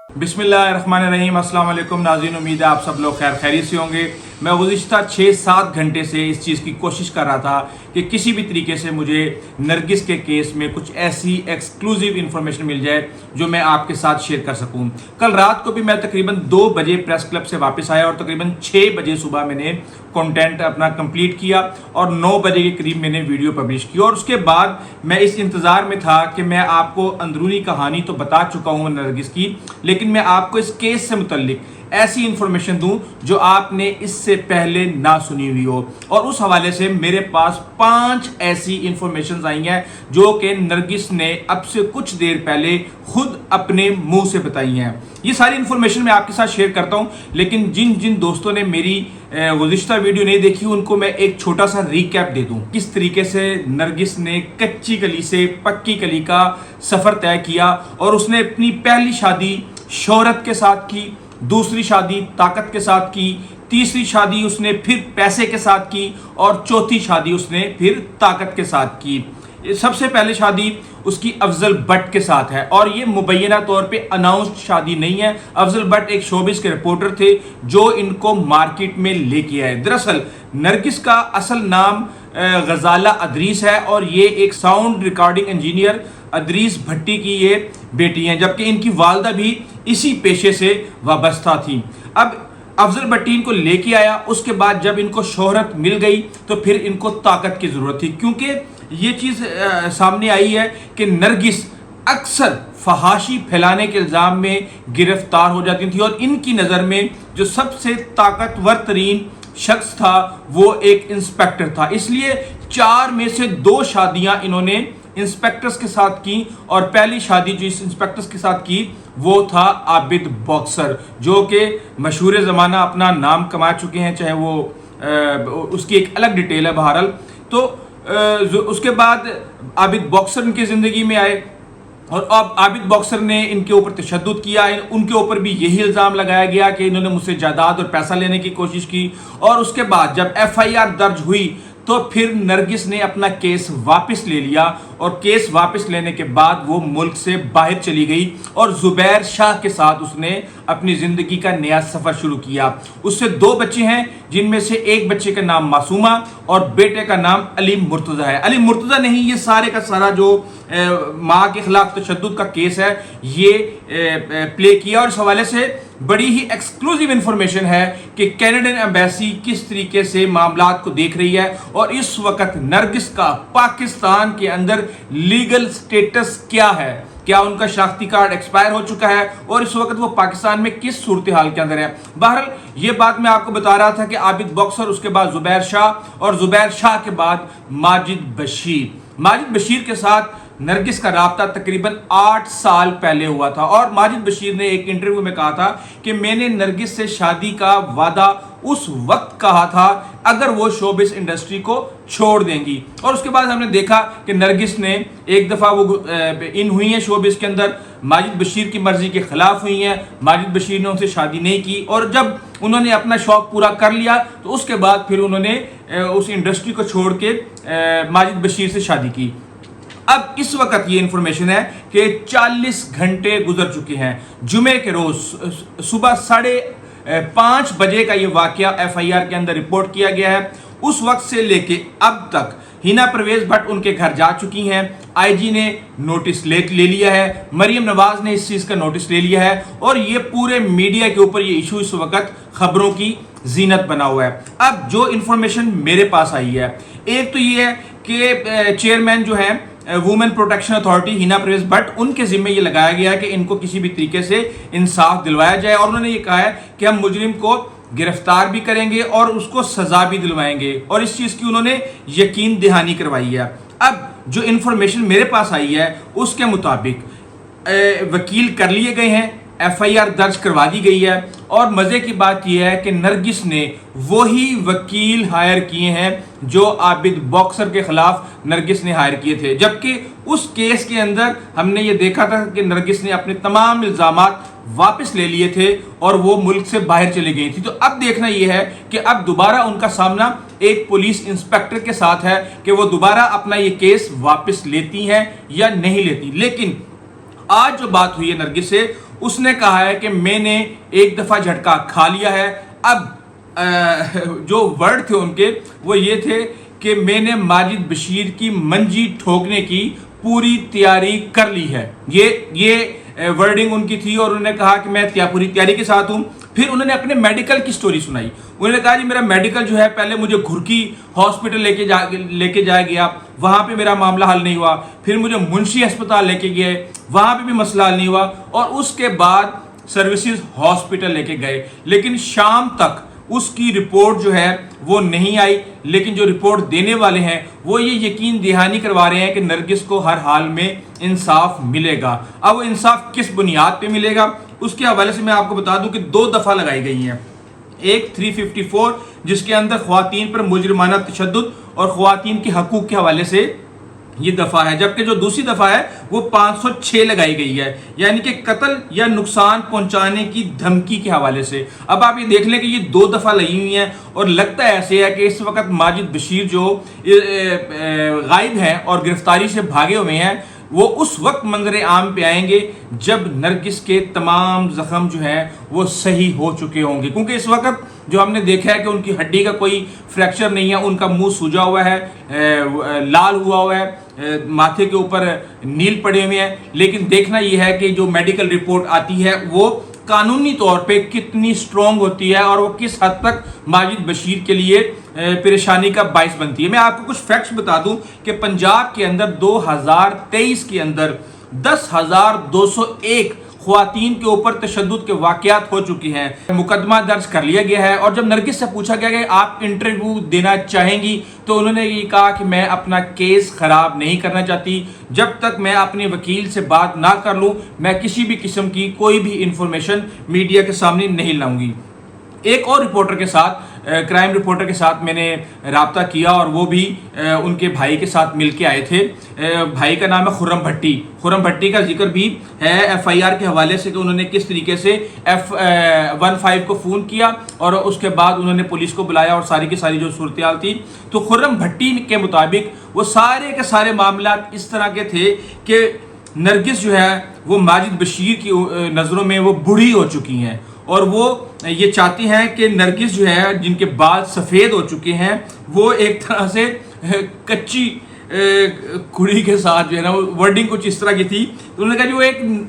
बिस्मिल्लाहिर्रहमानिर्रहीम। अस्सलाम वालेकुम नाज़रीन, उम्मीद है आप सब लोग खैर खैरियत से होंगे। मैं गुज़िश्ता 6-7 घंटे से इस चीज़ की कोशिश कर रहा था कि किसी भी तरीके से मुझे नरगिस के केस में कुछ ऐसी एक्सक्लूसिव इन्फॉर्मेशन मिल जाए जो मैं आपके साथ शेयर कर सकूं। कल रात को भी मैं तकरीबन 2 बजे प्रेस क्लब से वापस आया और तकरीबन 6 बजे सुबह मैंने कंटेंट अपना कंप्लीट किया और 9 बजे के करीब मैंने वीडियो पब्लिश की। और उसके बाद मैं इस इंतज़ार में था कि मैं आपको अंदरूनी कहानी तो बता चुका हूँ नरगिस की, लेकिन मैं आपको इस केस से मुतल्लिक ऐसी इंफॉर्मेशन दूं जो आपने इससे पहले ना सुनी हुई हो। और उस हवाले से मेरे पास 5 ऐसी इंफॉर्मेशन आई हैं जो कि नरगिस ने अब से कुछ देर पहले खुद अपने मुंह से बताई हैं। ये सारी इंफॉर्मेशन मैं आपके साथ शेयर करता हूं, लेकिन जिन जिन दोस्तों ने मेरी गुज़िश्ता वीडियो नहीं देखी उनको मैं एक छोटा सा रिकैप दे दूं किस तरीके से नरगिस ने कच्ची कली से पक्की कली का सफ़र तय किया। और उसने अपनी पहली शादी शोहरत के साथ की, दूसरी शादी ताकत के साथ की, तीसरी शादी उसने फिर पैसे के साथ की और चौथी शादी उसने फिर ताकत के साथ की। सबसे पहले शादी उसकी अफजल भट्ट के साथ है और ये मुबैना तौर पे अनाउंस्ड शादी नहीं है। अफजल भट्ट एक शोबिस के रिपोर्टर थे जो इनको मार्केट में लेके आए। दरअसल नरगिस का असल नाम गजाला अदरीस है और ये एक साउंड रिकॉर्डिंग इंजीनियर अदरीस भट्टी की ये बेटी हैं, जबकि इनकी वालदा भी इसी पेशे से वाबस्ता थी। अब अफजल भट्टी इनको लेके आया, उसके बाद जब इनको शोहरत मिल गई तो फिर इनको ताकत की ज़रूरत थी, क्योंकि ये चीज़ सामने आई है कि नरगिस अक्सर फहाशी फैलाने के इल्ज़ाम में गिरफ्तार हो जाती थी और इनकी नज़र में जो सबसे ताकतवर तरीन शख्स था वो एक इंस्पेक्टर था। इसलिए 4 में से 2 शादियां इन्होंने इंस्पेक्टर्स के साथ की और पहली शादी जो इस इंस्पेक्टर्स के साथ की वो था आबिद बॉक्सर, जो कि मशहूर ज़माना अपना नाम कमा चुके हैं, चाहे वो उसकी एक अलग डिटेल है बहरहाल। तो उसके बाद आबिद बॉक्सर इनकी ज़िंदगी में आए और अब आबिद बॉक्सर ने इनके ऊपर तशद्दुद किया। उनके ऊपर भी यही इल्ज़ाम लगाया गया कि इन्होंने मुझसे जायदाद और पैसा लेने की कोशिश की। और उसके बाद जब FIR दर्ज हुई तो फिर नरगिस ने अपना केस वापस ले लिया और केस वापस लेने के बाद वो मुल्क से बाहर चली गई और जुबैर शाह के साथ उसने अपनी ज़िंदगी का नया सफ़र शुरू किया। उससे 2 बच्चे हैं, जिनमें से एक बच्चे का नाम मासूमा और बेटे का नाम अली मुर्तज़ा है। अली मुर्तज़ा नहीं, ये सारे का सारा जो माँ के खिलाफ तशद्दुद का केस है ये प्ले किया। और इस हवाले से बड़ी ही एक्सक्लूसिव इंफॉर्मेशन है कि कैनेडियन एम्बेसी किस तरीके से मामलात को देख रही है और इस वक्त नरगिस का पाकिस्तान के अंदर लीगल स्टेटस क्या है, क्या उनका शनाख्ती कार्ड एक्सपायर हो चुका है और इस वक्त वो पाकिस्तान में किस सूरत हाल के अंदर है। बहरहाल ये बात मैं आपको बता रहा था कि आबिद बॉक्सर, उसके बाद जुबैर शाह और जुबैर शाह के बाद माजिद बशीर के साथ नरगिस का राब्ता तकरीबन 8 साल पहले हुआ था। और माजिद बशीर ने एक इंटरव्यू में कहा था कि मैंने नरगिस से शादी का वादा उस वक्त कहा था अगर वो शोबिस इंडस्ट्री को छोड़ देंगी। और उसके बाद हमने देखा कि नरगिस ने एक दफ़ा वो इन हुई हैं शोबिस के अंदर, माजिद बशीर की मर्जी के खिलाफ हुई हैं, माजिद बशीर ने उनसे शादी नहीं की और जब उन्होंने अपना शौक पूरा कर लिया तो उसके बाद फिर उन्होंने उस इंडस्ट्री को छोड़ के माजिद बशीर से शादी की। अब इस वक्त ये इंफॉर्मेशन है कि 40 घंटे गुजर चुके हैं। जुमे के रोज सुबह 5:30 बजे का ये वाकया FIR के अंदर रिपोर्ट किया गया है। उस वक्त से लेके अब तक हिना परवेज भट्ट उनके घर जा चुकी हैं, IG ने नोटिस ले लिया है, मरियम नवाज ने इस चीज़ का नोटिस ले लिया है और ये पूरे मीडिया के ऊपर ये इशू इस वक्त खबरों की जीनत बना हुआ है। अब जो इंफॉर्मेशन मेरे पास आई है, एक तो ये है कि चेयरमैन जो है women protection authority Hina Parvez Bhatt, उनके जिम्मे ये लगाया गया है कि इनको किसी भी तरीके से इंसाफ दिलवाया जाए और उन्होंने ये कहा है कि हम मुजरिम को गिरफ्तार भी करेंगे और उसको सजा भी दिलवाएंगे और इस चीज़ की उन्होंने यकीन दहानी करवाई है। अब जो इन्फॉर्मेशन मेरे पास आई है उसके मुताबिक वकील कर लिए गए हैं, FIR दर्ज करवा दी गई है और मज़े की बात यह है कि नरगिस ने वही वकील हायर किए हैं जो आबिद बॉक्सर के खिलाफ नरगिस ने हायर किए थे, जबकि उस केस के अंदर हमने ये देखा था कि नरगिस ने अपने तमाम इल्ज़ामात वापस ले लिए थे और वो मुल्क से बाहर चली गई थी। तो अब देखना यह है कि अब दोबारा उनका सामना एक पुलिस इंस्पेक्टर के साथ है कि वो दोबारा अपना ये केस वापस लेती हैं या नहीं लेती। लेकिन आज जो बात हुई है नरगिस से اس نے کہا ہے کہ میں نے ایک دفعہ جھٹکا کھا لیا ہے. اب جو ورڈ تھے ان کے وہ یہ تھے کہ میں نے ماجد بشیر کی منجی ٹھوکنے کی پوری تیاری کر لی ہے. یہ ورڈنگ ان کی تھی اور انہوں نے کہا کہ میں پوری تیاری کے ساتھ ہوں. پھر انہوں نے اپنے میڈیکل کی سٹوری سنائی. انہوں نے کہا جی میرا میڈیکل جو ہے پہلے مجھے گھرکی ہاسپٹل لے کے جایا گیا, وہاں پہ میرا معاملہ حل نہیں ہوا. پھر مجھے منشی ہسپتال لے کے گئے, وہاں پہ بھی مسئلہ حل نہیں ہوا. اور اس کے بعد سروسز ہاسپٹل لے کے گئے, لیکن شام تک اس کی رپورٹ جو ہے وہ نہیں آئی. لیکن جو رپورٹ دینے والے ہیں وہ یہ یقین دہانی کروا رہے ہیں کہ نرگس کو ہر حال میں انصاف ملے گا. اب وہ انصاف کس بنیاد پہ ملے گا اس کے حوالے سے میں آپ کو بتا دوں کہ 2 دفعہ لگائی گئی ہیں. ایک 354 جس کے اندر خواتین پر مجرمانہ تشدد اور خواتین کے حقوق کے حوالے سے یہ دفعہ ہے, جبکہ جو دوسری دفعہ ہے وہ 506 لگائی گئی ہے, یعنی کہ قتل یا نقصان پہنچانے کی دھمکی کے حوالے سے. اب آپ یہ دیکھ لیں کہ یہ 2 دفعہ لگی ہوئی ہیں اور لگتا ہے ایسے ہے کہ اس وقت ماجد بشیر جو غائب ہیں اور گرفتاری سے بھاگے ہوئے ہیں وہ اس وقت منظر عام پہ آئیں گے جب نرگس کے تمام زخم جو ہیں وہ صحیح ہو چکے ہوں گے. کیونکہ اس وقت جو ہم نے دیکھا ہے کہ ان کی ہڈی کا کوئی فریکچر نہیں ہے, ان کا منہ سوجا ہوا ہے, لال ہوا ہے, ماتھے کے اوپر نیل پڑے ہوئے ہیں. لیکن دیکھنا یہ ہے کہ جو میڈیکل رپورٹ آتی ہے وہ قانونی طور پہ کتنی سٹرونگ ہوتی ہے اور وہ کس حد تک ماجد بشیر کے لیے پریشانی کا باعث بنتی ہے. میں آپ کو کچھ فیکٹس بتا دوں کہ پنجاب کے اندر 2023 کے اندر 10,201 خواتین کے اوپر تشدد کے واقعات ہو چکی ہیں. مقدمہ درج کر لیا گیا ہے. اور جب نرگس سے پوچھا گیا کہ آپ انٹرویو دینا چاہیں گی تو انہوں نے یہ کہا کہ میں اپنا کیس خراب نہیں کرنا چاہتی, جب تک میں اپنے وکیل سے بات نہ کر لوں میں کسی بھی قسم کی کوئی بھی انفارمیشن میڈیا کے سامنے نہیں لاؤں گی. ایک اور رپورٹر کے ساتھ, کرائم رپورٹر کے ساتھ میں نے رابطہ کیا اور وہ بھی ان کے بھائی کے ساتھ مل کے آئے تھے. بھائی کا نام ہے خرم بھٹی. خرم بھٹی کا ذکر بھی ہے FIR کے حوالے سے کہ انہوں نے کس طریقے سے F15 کو فون کیا اور اس کے بعد انہوں نے پولیس کو بلایا اور ساری کی ساری جو صورتحال تھی. تو خرم بھٹی کے مطابق وہ سارے کے سارے معاملات اس طرح کے تھے کہ نرگس جو ہے وہ ماجد بشیر کی نظروں میں وہ بوڑھی ہو چکی ہیں اور وہ یہ چاہتی ہیں کہ نرگس جو ہے جن کے بال سفید ہو چکے ہیں وہ ایک طرح سے کچی کڑی کے ساتھ جو ہے نا, ورڈنگ کچھ اس طرح کی تھی. تو انہوں نے کہا کہ وہ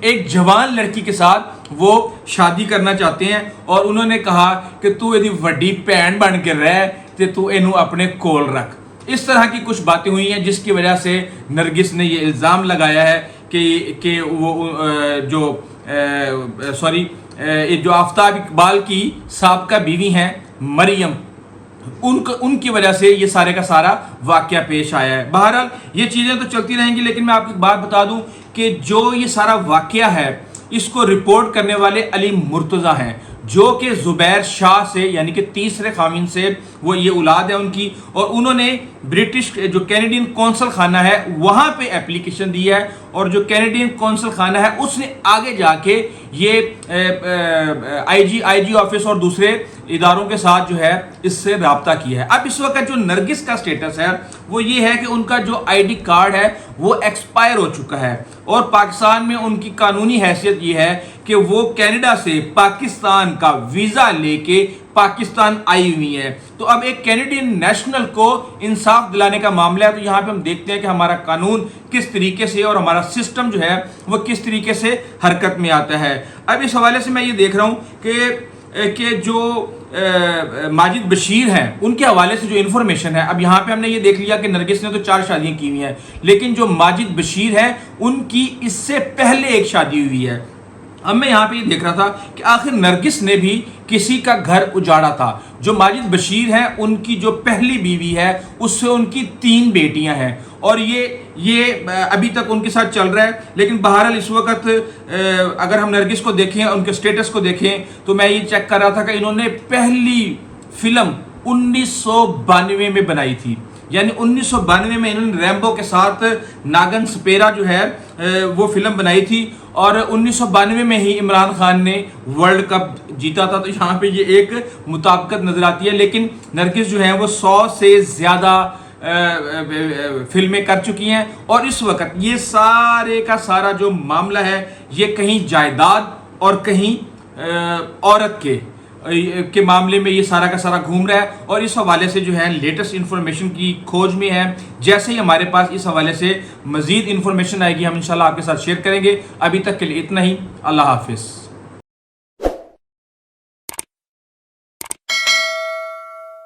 ایک جوان لڑکی کے ساتھ وہ شادی کرنا چاہتے ہیں اور انہوں نے کہا کہ تو یہ وڈی بھین بن کے رہ تے تو اینو اپنے کول رکھ. اس طرح کی کچھ باتیں ہوئی ہیں جس کی وجہ سے نرگس نے یہ الزام لگایا ہے کہ وہ جو جو آفتاب اقبال کی سابقہ بیوی ہیں مریم, ان کی وجہ سے یہ سارے کا سارا واقعہ پیش آیا ہے. بہرحال یہ چیزیں تو چلتی رہیں گی, لیکن میں آپ کو ایک بات بتا دوں کہ جو یہ سارا واقعہ ہے اس کو رپورٹ کرنے والے علی مرتضیٰ ہیں جو کہ زبیر شاہ سے یعنی کہ تیسرے خامین سے وہ یہ اولاد ہے ان کی, اور انہوں نے برٹش جو کینیڈین کونسل خانہ ہے وہاں پہ اپلیکیشن دی ہے اور جو کینیڈین کونسل خانہ ہے اس نے آگے جا کے یہ آئی جی آفس اور دوسرے اداروں کے ساتھ جو ہے اس سے رابطہ کیا ہے. اب اس وقت جو نرگس کا سٹیٹس ہے وہ یہ ہے کہ ان کا جو ID کارڈ ہے وہ ایکسپائر ہو چکا ہے اور پاکستان میں ان کی قانونی حیثیت یہ ہے کہ وہ کینیڈا سے پاکستان کا ویزا لے کے پاکستان آئی ہوئی ہے. تو اب ایک کینیڈین نیشنل کو انصاف دلانے کا معاملہ ہے. تو یہاں پہ ہم دیکھتے ہیں کہ ہمارا قانون کس طریقے سے اور ہمارا سسٹم جو ہے وہ کس طریقے سے حرکت میں آتا ہے. اب اس حوالے سے میں یہ دیکھ رہا ہوں کہ جو ماجد بشیر ہیں ان کے حوالے سے جو انفارمیشن ہے, اب یہاں پہ ہم نے یہ دیکھ لیا کہ نرگس نے تو 4 شادیاں کی ہوئی ہیں, لیکن جو ماجد بشیر ہیں ان کی اس سے پہلے ایک شادی ہوئی ہے. اب میں یہاں پہ یہ دیکھ رہا تھا کہ آخر نرگس نے بھی کسی کا گھر اجاڑا تھا. جو ماجد بشیر ہیں ان کی جو پہلی بیوی ہے اس سے ان کی 3 بیٹیاں ہیں اور یہ ابھی تک ان کے ساتھ چل رہا ہے. لیکن بہرحال اس وقت اگر ہم نرگس کو دیکھیں ان کے سٹیٹس کو دیکھیں تو میں یہ چیک کر رہا تھا کہ انہوں نے پہلی فلم 1992 میں بنائی تھی, یعنی 1992 میں انہوں نے ریمبو کے ساتھ ناگن سپیرا جو ہے وہ فلم بنائی تھی اور 1992 میں ہی عمران خان نے ورلڈ کپ جیتا تھا. تو یہاں پہ یہ ایک مطابقت نظر آتی ہے. لیکن نرگس جو ہیں وہ 100 سے زیادہ فلمیں کر چکی ہیں اور اس وقت یہ سارے کا سارا جو معاملہ ہے یہ کہیں جائیداد اور کہیں عورت کے معاملے میں یہ سارا کا سارا گھوم رہا ہے، اور اس حوالے سے جو ہے لیٹسٹ انفارمیشن کی کھوج میں ہے۔ جیسے ہی ہمارے پاس اس حوالے سے مزید انفارمیشن آئے گی ہم انشاءاللہ آپ کے ساتھ شیئر کریں گے۔ ابھی تک کے لیے اتنا ہی، اللہ حافظ۔